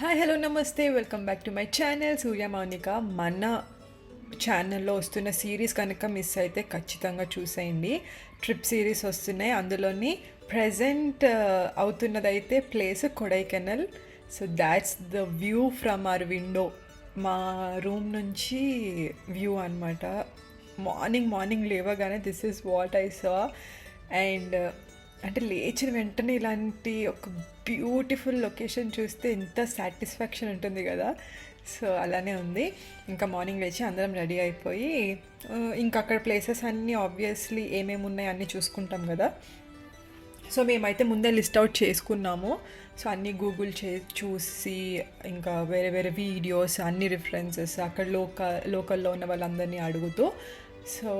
Hi hello namaste welcome back to my channel Surya Mounika. మన ఛానల్లో వస్తున్న సిరీస్ కనుక మిస్ అయితే ఖచ్చితంగా చూసేయండి. ట్రిప్ సిరీస్ వస్తున్నాయి. అందులోని ప్రజెంట్ అవుతున్నదైతే place Kodaikanal. So that's the view from our window. మా రూమ్ నుంచి వ్యూ అనమాట. మార్నింగ్ లేవగానే this is what I saw. And అంటే లేచిన వెంటనే ఇలాంటి ఒక బ్యూటిఫుల్ లొకేషన్ చూస్తే ఎంత సాటిస్ఫాక్షన్ ఉంటుంది కదా. సో అలానే ఉంది. ఇంకా మార్నింగ్ లేచి అందరం రెడీ అయిపోయి ఇంకా అక్కడ ప్లేసెస్ అన్నీ ఆబ్వియస్లీ ఏమేమి ఉన్నాయి అన్నీ చూసుకుంటాం కదా. సో మేమైతే ముందే లిస్ట్ అవుట్ చేసుకున్నాము. సో అన్నీ గూగుల్ చూసి ఇంకా వేరే వేరే వీడియోస్ అన్ని రిఫరెన్సెస్ అక్కడ లోకల్లో ఉన్న వాళ్ళందరినీ అడుగుతూ సో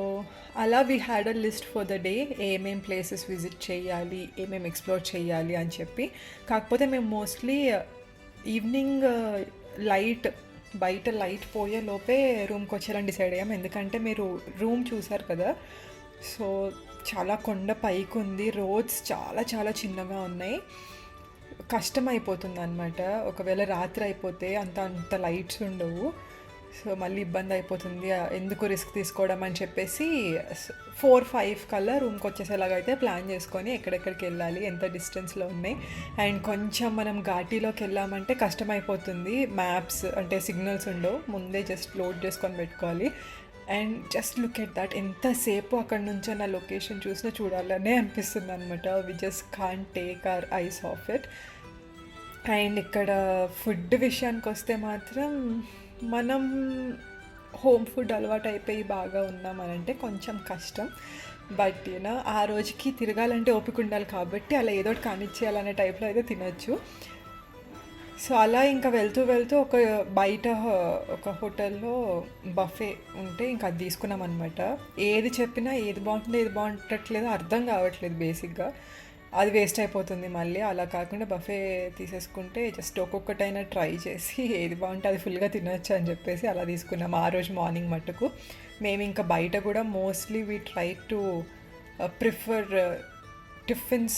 అలా we had a list for the day. ఏమేం ప్లేసెస్ విజిట్ చేయాలి, ఏమేమి ఎక్స్ప్లోర్ చేయాలి అని చెప్పి. కాకపోతే మేము మోస్ట్లీ ఈవినింగ్ బయట లైట్ పోయే లోపే రూమ్కి వచ్చేయాలని డిసైడ్ అయ్యాం. ఎందుకంటే మీరు రూమ్ చూసారు కదా. సో చాలా కొండ పైకి ఉంది. రోడ్స్ చాలా చాలా చిన్నగా ఉన్నాయి. కష్టం అయిపోతుంది అనమాట. ఒకవేళ రాత్రి అయిపోతే అంత లైట్స్ ఉండవు. సో మళ్ళీ ఇబ్బంది అయిపోతుంది, ఎందుకు రిస్క్ తీసుకోవడం అని చెప్పేసి 4-5 కల్లా రూమ్కి వచ్చేసేలాగైతే ప్లాన్ చేసుకొని ఎక్కడెక్కడికి వెళ్ళాలి, ఎంత డిస్టెన్స్లో ఉన్నాయి. అండ్ కొంచెం మనం ఘాటీలోకి వెళ్ళామంటే కష్టమైపోతుంది. మ్యాప్స్ అంటే సిగ్నల్స్ ఉండవు, ముందే జస్ట్ లోడ్ చేసుకొని పెట్టుకోవాలి. And just look at that, ఎంతసేపు అక్కడ నుంచి నా లొకేషన్ చూసినా చూడాలనే అనిపిస్తుంది అనమాట. We just can't take our eyes off it. And ఇక్కడ ఫుడ్ విషయానికి వస్తే మాత్రం మనం హోమ్ ఫుడ్ అలవాటు అయిపోయి బాగా ఉన్నామనంటే కొంచెం కష్టం. బట్ యూనో ఆ రోజుకి తిరగాలంటే ఓపిక ఉండాలి కాబట్టి అలా ఏదో ఒకటి కానిచ్చేయాలనే టైప్లో అయితే తినొచ్చు. సో అలా ఇంకా వెళ్తూ బయట ఒక హోటల్లో బఫే ఉంటే ఇంకా అది తీసుకున్నాం అనమాట. ఏది చెప్పినా ఏది బాగుంటుందో ఏది బాగుండట్లేదో అర్థం కావట్లేదు బేసిక్గా. అది వేస్ట్ అయిపోతుంది మళ్ళీ. అలా కాకుండా బఫే తీసేసుకుంటే జస్ట్ ఒక్కొక్కటైనా ట్రై చేసి ఏది బాగుంటే అది ఫుల్గా తినొచ్చు అని చెప్పేసి అలా తీసుకున్నాం ఆ రోజు మార్నింగ్ మట్టుకు. మేము ఇంకా బయట కూడా mostly we try to prefer tiffins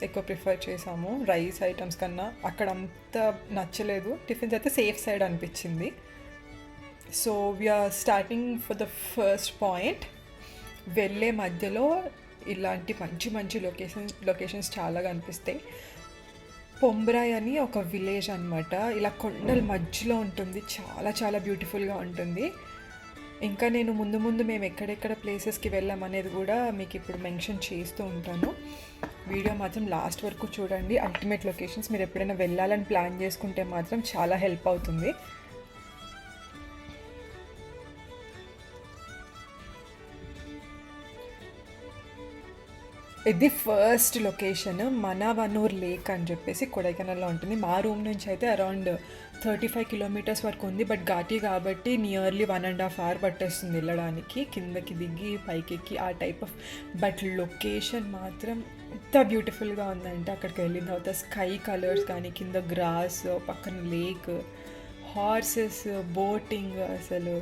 ఎక్కువ ప్రిఫర్ చేసాము రైస్ ఐటమ్స్ కన్నా. అక్కడ అంత నచ్చలేదు. టిఫిన్స్ అయితే సేఫ్ సైడ్ అనిపించింది. So we are starting for the first point. వెళ్ళే మధ్యలో ఇలాంటి మంచి లొకేషన్స్ చాలా కనిపిస్తాయి. పొంబ్రాయ్ అని ఒక విలేజ్ అనమాట. ఇలా కొండల మధ్యలో ఉంటుంది. చాలా చాలా బ్యూటిఫుల్గా ఉంటుంది. ఇంకా నేను ముందు మేము ఎక్కడెక్కడ ప్లేసెస్కి వెళ్ళామనేది కూడా మీకు ఇప్పుడు మెన్షన్ చేస్తూ ఉంటాను. వీడియో మాత్రం లాస్ట్ వరకు చూడండి. Ultimate locations. మీరు ఎప్పుడైనా వెళ్ళాలని ప్లాన్ చేసుకుంటే మాత్రం చాలా హెల్ప్ అవుతుంది. ఇది ఫస్ట్ లొకేషన్ మనవనూర్ లేక్ అని చెప్పేసి కొడైకెనాల్లో ఉంటుంది. మా రూమ్ నుంచి అయితే అరౌండ్ 35 కిలోమీటర్స్ వరకు ఉంది. బట్ ఘాటీ కాబట్టి నియర్లీ 1.5 hours పట్టేస్తుంది వెళ్ళడానికి, కిందకి దిగి పైకెక్కి ఆ టైప్ ఆఫ్. బట్ లొకేషన్ మాత్రం ఎంత బ్యూటిఫుల్గా ఉందంటే అక్కడికి వెళ్ళిన తర్వాత స్కై కలర్స్ కానీ, కింద గ్రాస్, పక్కన లేక్, హార్సెస్, బోటింగ్, అసలు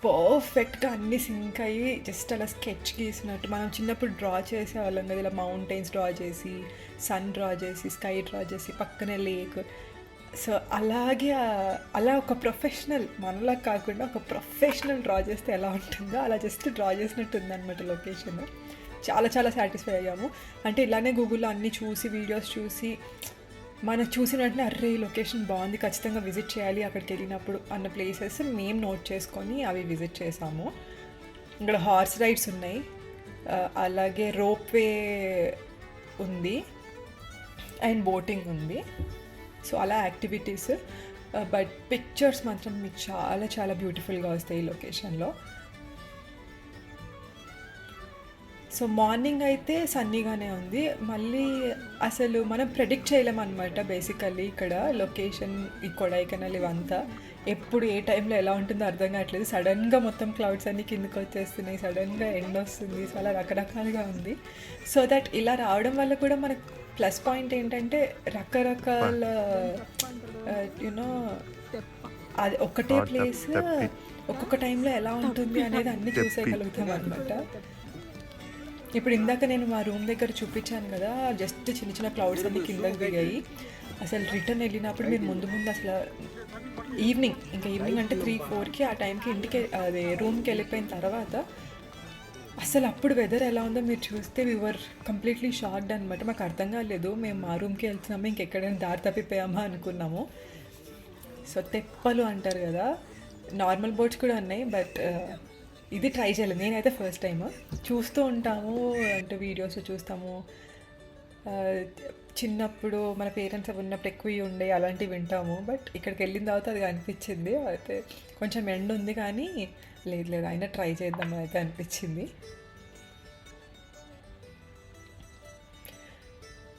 పర్ఫెక్ట్గా అన్నీ సింక్ అయ్యి జస్ట్ అలా స్కెచ్ గీసినట్టు. మనం చిన్నప్పుడు డ్రా చేసేవాళ్ళం కదా, ఇలా మౌంటైన్స్ డ్రా చేసి, సన్ డ్రా చేసి, స్కై డ్రా చేసి, పక్కనే లేక్. సో అలాగే అలా ఒక ప్రొఫెషనల్, మనలా కాకుండా ఒక ప్రొఫెషనల్ డ్రా చేస్తే ఎలా ఉంటుందో అలా జస్ట్ డ్రా చేసినట్టు ఉందన్నమాట లొకేషన్. చాలా చాలా సాటిస్ఫై అయ్యాము. అంటే ఇలానే గూగుల్లో అన్నీ చూసి, వీడియోస్ చూసి, మనం చూసిన వెంటనే అర్రే ఈ లొకేషన్ బాగుంది, ఖచ్చితంగా విజిట్ చేయాలి అక్కడికి వెళ్ళినప్పుడు అన్న ప్లేసెస్ మేము నోట్ చేసుకొని అవి విజిట్ చేసాము. ఇక్కడ హార్స్ రైడ్స్ ఉన్నాయి, అలాగే రోప్వే ఉంది, అండ్ బోటింగ్ ఉంది. సో అలా యాక్టివిటీస్. బట్ పిక్చర్స్ మాత్రం మీకు చాలా చాలా బ్యూటిఫుల్గా వస్తాయి ఈ లొకేషన్లో. సో మార్నింగ్ అయితే సన్నీగానే ఉంది. మళ్ళీ అసలు మనం ప్రెడిక్ట్ చేయలేమన్నమాట బేసికల్లీ ఇక్కడ లొకేషన్, ఈ కొడైకెనాల్ ఇవంతా ఎప్పుడు ఏ టైంలో ఎలా ఉంటుందో అర్థం కావట్లేదు. సడన్గా మొత్తం క్లౌడ్స్ అన్నీ కిందకి వచ్చేస్తున్నాయి, సడన్గా ఎండ వస్తుంది. సో అలా రకరకాలుగా ఉంది. సో దట్ ఇలా రావడం వల్ల కూడా మనకు ప్లస్ పాయింట్ ఏంటంటే రకరకాల యూనో అది ఒకటే ప్లేస్ ఒక్కొక్క టైంలో ఎలా ఉంటుంది అనేది అన్నీ చూసేయగలుగుతాం అనమాట. ఇప్పుడు ఇందాక నేను మా రూమ్ దగ్గర చూపించాను కదా, జస్ట్ చిన్న చిన్న క్లౌడ్స్ అన్ని కిందకి దిగాయి. అసలు రిటర్న్ వెళ్ళినప్పుడు మీరు ముందు ముందు అసలు ఈవినింగ్ అంటే 3-4కి ఆ టైంకి ఇంటికి అదే రూమ్కి వెళ్ళిపోయిన తర్వాత అసలు అప్పుడు వెదర్ ఎలా ఉందో మీరు చూస్తే వివర్ కంప్లీట్లీ షాక్డ్ అనమాట. మాకు అర్థం కాలేదు, మేము మా రూమ్కి వెళ్తున్నాము ఇంకెక్కడైనా దారి తప్పిపోయామా అనుకున్నాము. సో తెప్పలు అంటారు కదా, నార్మల్ బోట్స్ కూడా ఉన్నాయి, బట్ ఇది ట్రై చేయలేదు. నేనైతే ఫస్ట్ టైం. చూస్తూ ఉంటాము అంటే వీడియోస్ చూస్తాము, చిన్నప్పుడు మన పేరెంట్స్ అవి ఉన్నప్పుడు ఎక్కువ ఉండే అలాంటివి వింటాము, బట్ ఇక్కడికి వెళ్ళిన తర్వాత అది అనిపించింది. అయితే కొంచెం ఎండ ఉంది కానీ లేదు అయినా ట్రై చేద్దాం అయితే అనిపించింది.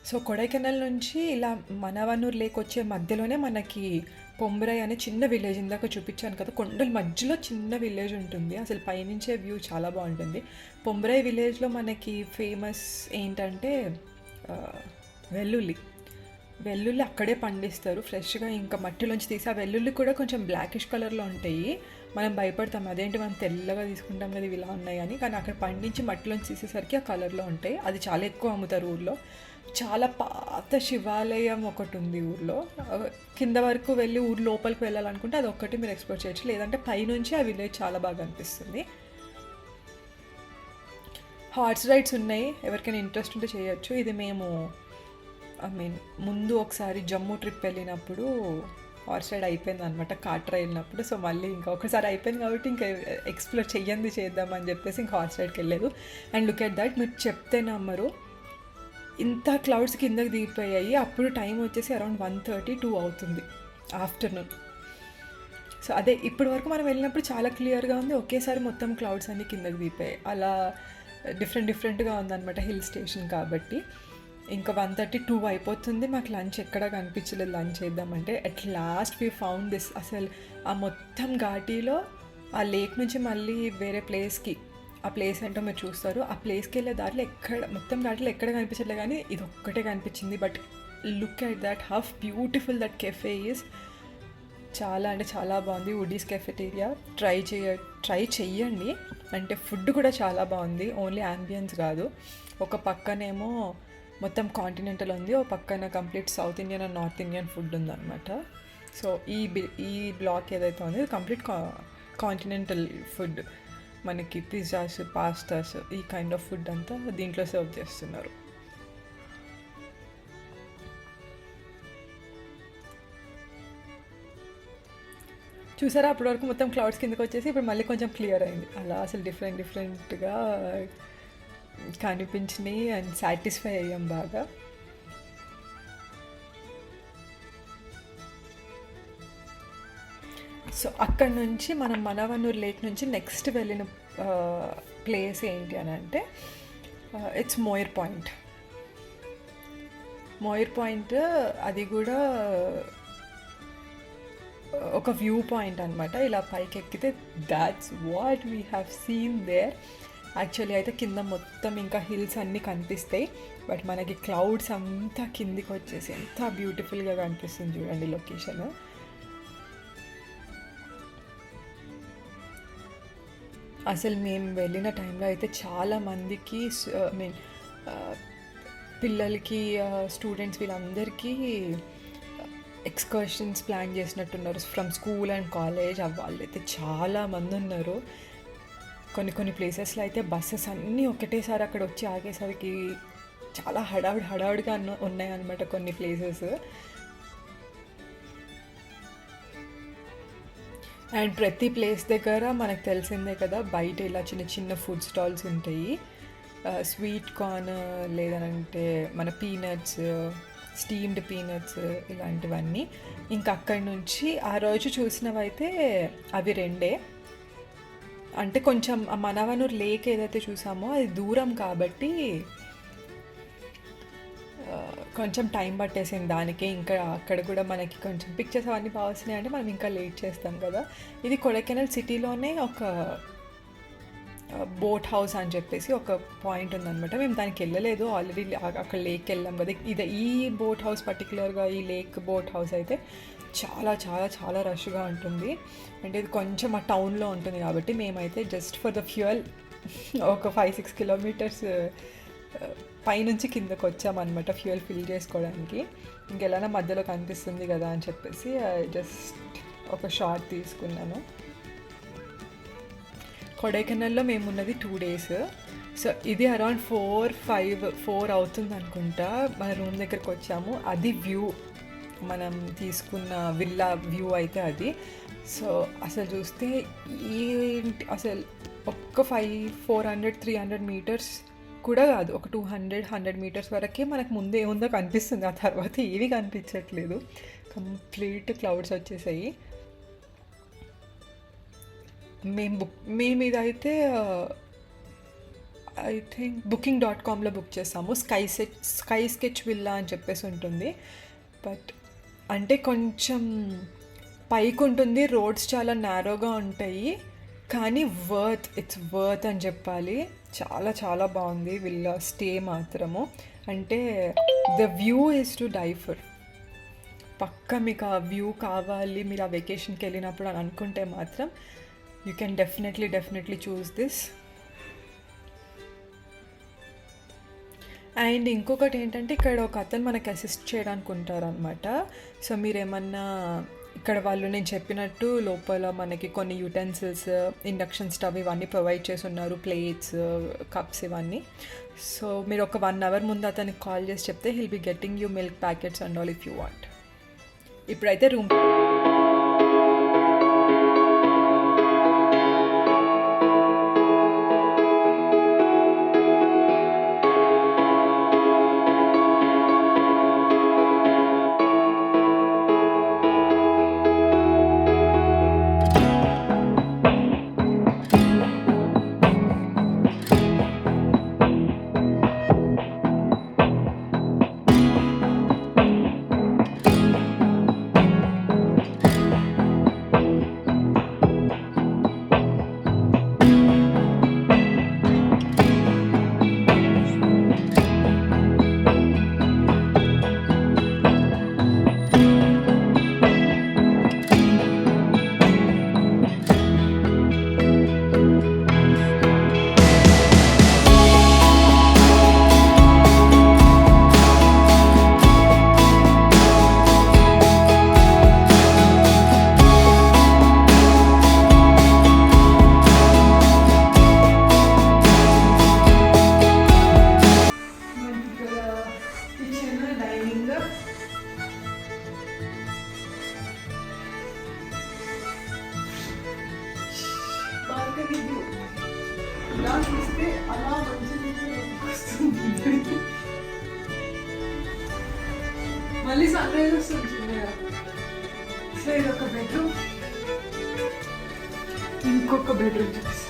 సో కొడైకెనాల్ నుంచి ఇలా మనవన్నూరు లేక్ వచ్చే మధ్యలోనే మనకి పొంబరై అనే చిన్న విలేజ్, ఇందాక చూపించాను కదా, కొండల మధ్యలో చిన్న విలేజ్ ఉంటుంది. అసలు పైనుంచే వ్యూ చాలా బాగుంటుంది. పొంబరై విలేజ్లో మనకి ఫేమస్ ఏంటంటే వెల్లుల్లి అక్కడే పండిస్తారు ఫ్రెష్గా, ఇంకా మట్టిలోంచి తీసి ఆ వెల్లుల్లి కూడా కొంచెం బ్లాకిష్ కలర్లో ఉంటాయి. మనం భయపడతాం, అదేంటి మనం తెల్లగా తీసుకుంటాం కదా ఇవి ఇలా ఉన్నాయి అని, కానీ అక్కడ పండించి మట్టిలోంచి తీసేసరికి ఆ కలర్లో ఉంటాయి. అది చాలా ఎక్కువ అమ్ముతారు ఊర్లో. చాలా పాత శివాలయం ఒకటి ఉంది ఊర్లో. కింద వరకు వెళ్ళి ఊరు లోపలికి వెళ్ళాలనుకుంటే అది ఒక్కటి మీరు ఎక్స్ప్లోర్ చేయొచ్చు, లేదంటే పైనుంచి ఆ విలేజ్ చాలా బాగా అనిపిస్తుంది. హార్స్ రైడ్స్ ఉన్నాయి, ఎవరికైనా ఇంట్రెస్ట్ ఉంటే చేయొచ్చు. ఇది మేము ముందు ఒకసారి జమ్మూ ట్రిప్ వెళ్ళినప్పుడు హార్స్ రైడ్ అయిపోయింది అనమాట, కాట్రా వెళ్ళినప్పుడు. సో మళ్ళీ ఇంకా ఒకసారి అయిపోయింది కాబట్టి ఇంకా ఎక్స్ప్లోర్ చేద్దామని చెప్పేసి ఇంకా హార్స్ రైడ్కి వెళ్ళలేదు. అండ్ లుక్ ఎట్ దట్, మీరు చెప్తే నమ్మరు, ఇంత క్లౌడ్స్ కిందకి దిగిపోయాయి. అప్పుడు టైం వచ్చేసి అరౌండ్ 1:30-2 అవుతుంది ఆఫ్టర్నూన్. సో అదే ఇప్పటి వరకు మనం వెళ్ళినప్పుడు చాలా క్లియర్గా ఉంది, ఒకేసారి మొత్తం క్లౌడ్స్ అన్నీ కిందకి దిగిపోయాయి. అలా డిఫరెంట్గా ఉందన్నమాట హిల్ స్టేషన్ కాబట్టి. ఇంకా 1:30-2 అయిపోతుంది, మాకు లంచ్ ఎక్కడా కనిపించలేదు. లంచ్ చేద్దామంటే at last we found this. అసలు ఆ మొత్తం ఘాటీలో ఆ లేక్ నుంచి మళ్ళీ వేరే ప్లేస్కి, ఆ ప్లేస్ ఏంటో మీరు చూస్తారు, ఆ ప్లేస్కి వెళ్ళే దారిలో మొత్తం ఘాటీలో ఎక్కడ కనిపించట్లేదు, కానీ ఇది ఒక్కటే కనిపించింది. But look at that, how beautiful that cafe is. చాలా అంటే చాలా బాగుంది వుడీస్ కెఫెటేరియా. ట్రై చెయ్యండి. అంటే ఫుడ్ కూడా చాలా బాగుంది, ఓన్లీ యాంబియన్స్ కాదు. ఒక పక్కనేమో మొత్తం కాంటినెంటల్ ఉంది, ఒక పక్కన complete south Indian and north Indian food ఉందన్నమాట. సో ఈ బ్లాక్ ఏదైతే ఉందో ఇది కంప్లీట్ కాంటినెంటల్ ఫుడ్. మనకి పిజ్జాస్, పాస్తాస్, ఈ కైండ్ ఆఫ్ ఫుడ్ అంతా దీంట్లో సర్వ్ చేస్తున్నారు. చూసారా, అప్పటి వరకు మొత్తం క్లౌడ్స్ కిందకి వచ్చేసి ఇప్పుడు మళ్ళీ కొంచెం క్లియర్ అయింది. అలా అసలు డిఫరెంట్గా కనిపించినాయి అండ్ సాటిస్ఫై అయ్యాం బాగా. సో అక్కడ నుంచి మనం మనవన్నూరు లేక్ నుంచి నెక్స్ట్ వెళ్ళిన ప్లేస్ ఏంటి అని అంటే ఇట్స్ మోయిర్ పాయింట్. అది కూడా ఒక వ్యూ పాయింట్ అనమాట. ఇలా పైకి ఎక్కితే that's what we have seen there. Actually అయితే కింద మొత్తం ఇంకా హిల్స్ అన్నీ కనిపిస్తాయి, బట్ మనకి క్లౌడ్స్ అంతా కిందికి వచ్చేసి ఎంత బ్యూటిఫుల్గా కనిపిస్తుంది చూడండి లొకేషన్. అసలు మేము వెళ్ళిన టైంలో అయితే చాలామందికి పిల్లలకి, స్టూడెంట్స్ వీళ్ళందరికీ ఎక్స్కర్షన్స్ ప్లాన్ చేసినట్టున్నారు ఫ్రమ్ స్కూల్ అండ్ కాలేజ్. వాళ్ళైతే చాలామంది ఉన్నారు. కొన్ని ప్లేసెస్లో అయితే బస్సెస్ అన్నీ ఒకటేసారి అక్కడ వచ్చి ఆగేసరికి చాలా హడావుడిగా ఉన్నాయన్నమాట కొన్ని ప్లేసెస్. అండ్ ప్రతి ప్లేస్ దగ్గర మనకు తెలిసిందే కదా, బయట ఇలా చిన్న ఫుడ్ స్టాల్స్ ఉంటాయి. స్వీట్ కార్న్, లేదంటే మన పీనట్స్, స్టీమ్డ్ పీనట్స్, ఇలాంటివన్నీ. ఇంకా అక్కడి నుంచి ఆ రోజు చూసినవైతే అవి రెండే. అంటే కొంచెం మనవన్నూరు లేక్ ఏదైతే చూసామో అది దూరం కాబట్టి కొంచెం టైం పట్టేసింది దానికి. ఇంకా అక్కడ కూడా మనకి కొంచెం పిక్చర్స్ అవన్నీ బాగా వస్తున్నాయి అంటే మనం ఇంకా లేట్ చేస్తాం కదా. ఇది కొడైకెనాల్ సిటీలోనే ఒక బోట్ హౌస్ అని చెప్పేసి ఒక పాయింట్ ఉందన్నమాట. మేము దానికి వెళ్ళలేదు, ఆల్రెడీ అక్కడ లేక్కి వెళ్ళాం కదా. ఈ బోట్ హౌస్ పర్టికులర్గా ఈ లేక్ బోట్ హౌస్ అయితే చాలా చాలా చాలా రష్గా ఉంటుంది. అంటే ఇది కొంచెం ఆ టౌన్లో ఉంటుంది కాబట్టి మేమైతే జస్ట్ ఫర్ ద ఫ్యూయల్ ఒక 5-6 కిలోమీటర్స్ పైనుంచి కిందకు వచ్చామన్నమాట ఫ్యూయల్ ఫిల్ చేసుకోవడానికి. ఇంకెలానా మధ్యలో కనిపిస్తుంది కదా అని చెప్పేసి జస్ట్ ఒక షార్ట్ తీసుకున్నాను. కొడైకెనాల్లో మేము ఉన్నది 2 days. సో ఇది అరౌండ్ 4 అవుతుంది అనుకుంటా మన రూమ్ దగ్గరికి వచ్చాము. అది వ్యూ, మనం తీసుకున్న విల్లా వ్యూ అయితే అది. సో అసలు చూస్తే ఏంటి అసలు ఒక్క 400-300 మీటర్స్ కూడా కాదు, ఒక 200 మీటర్స్ వరకే మనకు ముందే ఏముందో కనిపిస్తుంది. ఆ తర్వాత ఏవి కనిపించట్లేదు, కంప్లీట్ క్లౌడ్స్ వచ్చేసాయి. మేము ఇదైతే ఐ థింక్ booking.comలో బుక్ చేసాము. స్కై స్కెచ్ విల్లా అని చెప్పేసి ఉంటుంది. బట్ అంటే కొంచెం పైకి ఉంటుంది, రోడ్స్ చాలా నారోగా ఉంటాయి, కానీ ఇట్స్ వర్త్ అని చెప్పాలి. చాలా చాలా బాగుంది విల్లా స్టే మాత్రము. అంటే the view is to die for. పక్క మీకు ఆ వ్యూ కావాలి, మీరు ఆ వెకేషన్కి వెళ్ళినప్పుడు అని అనుకుంటే మాత్రం you can definitely choose this. And ఇంకొకటి ఏంటంటే ఇక్కడ ఒక అతను మనకి అసిస్ట్ చేయడానికి ఉంటారనమాట. సో మీరేమన్నా ఇక్కడ వాళ్ళు నేను చెప్పినట్టు లోపల మనకి కొన్ని యూటెన్సిల్స్, ఇండక్షన్ స్టవ్ ఇవన్నీ ప్రొవైడ్ చేసి ఉన్నారు, ప్లేట్స్, కప్స్ ఇవన్నీ. సో మీరు ఒక 1 hour ముందు అతనికి కాల్ చేసి చెప్తే he'll be getting you milk packets and all if you want. ఇప్పుడైతే రూమ్ మళ్ళీ సన్ రైజ్ వస్తుంది. సో ఇది ఒక బెడ్రూమ్, ఇంకొక బెడ్రూమ్ చూపిస్తా.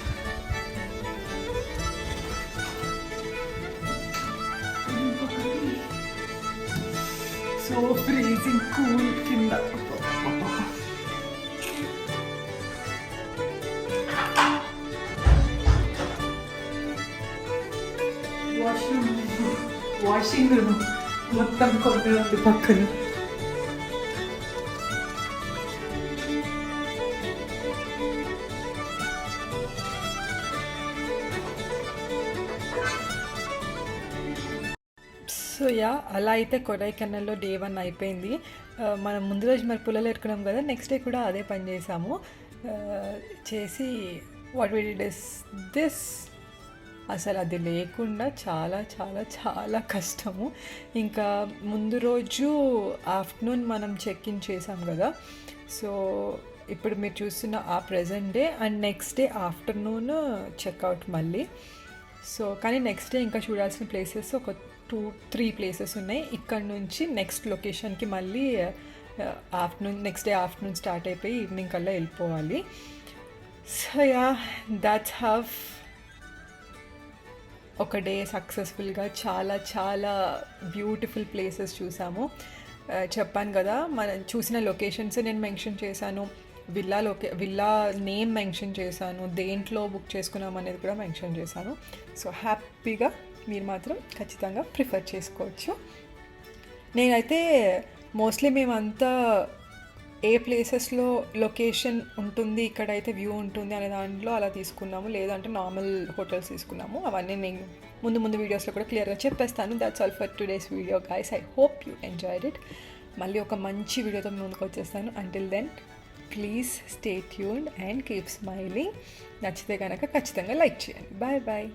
సో ఫ్రీజింగ్ కూల్ కింద. వాషింగ్ రూమ్ మొత్తం కొద్ది ఉంది పక్కన. సో అలా అయితే కొడైకెనాల్లో Day 1 అయిపోయింది. మనం ముందు రోజు మరి పుల్లలు ఎరుకున్నాం కదా, నెక్స్ట్ డే కూడా అదే పని చేసాము. చేసి what we did is this. అసలు అది లేకుండా చాలా చాలా చాలా కష్టము. ఇంకా ముందు రోజు ఆఫ్టర్నూన్ మనం చెక్ ఇన్ చేసాం కదా, సో ఇప్పుడు మీరు చూస్తున్న ఆ present day and next day afternoon checkout మళ్ళీ. సో కానీ నెక్స్ట్ డే ఇంకా చూడాల్సిన ప్లేసెస్ ఒక 2-3 ప్లేసెస్ ఉన్నాయి. ఇక్కడ నుంచి నెక్స్ట్ లొకేషన్కి మళ్ళీ నెక్స్ట్ డే ఆఫ్టర్నూన్ స్టార్ట్ అయిపోయి ఈవినింగ్ కల్లా వెళ్ళిపోవాలి. సో దాట్స్ హవ్ ఒక డే సక్సెస్ఫుల్గా చాలా చాలా బ్యూటిఫుల్ ప్లేసెస్ చూసాము. చెప్పాను కదా, మనం చూసిన లొకేషన్స్ నేను మెన్షన్ చేశాను, విల్లా నేమ్ మెన్షన్ చేశాను, దేంట్లో బుక్ చేసుకున్నాం అనేది కూడా మెన్షన్ చేశాను. సో హ్యాపీగా మీరు మాత్రం ఖచ్చితంగా ప్రిఫర్ చేసుకోవచ్చు. నేనైతే మోస్ట్లీ మేమంతా ఏ ప్లేసెస్లో లొకేషన్ ఉంటుంది, ఇక్కడైతే వ్యూ ఉంటుంది అనే దాంట్లో అలా తీసుకున్నాము. లేదంటే నార్మల్ హోటల్స్ తీసుకున్నాము. అవన్నీ నేను ముందు వీడియోస్లో కూడా క్లియర్గా చెప్పేస్తాను. That's all for today's video guys. I hope you enjoyed it. మళ్ళీ ఒక మంచి వీడియోతో ముందుకు వచ్చేస్తాను. Until then please stay tuned and keep smiling. నచ్చితే కనుక ఖచ్చితంగా లైక్ చేయండి. Bye bye.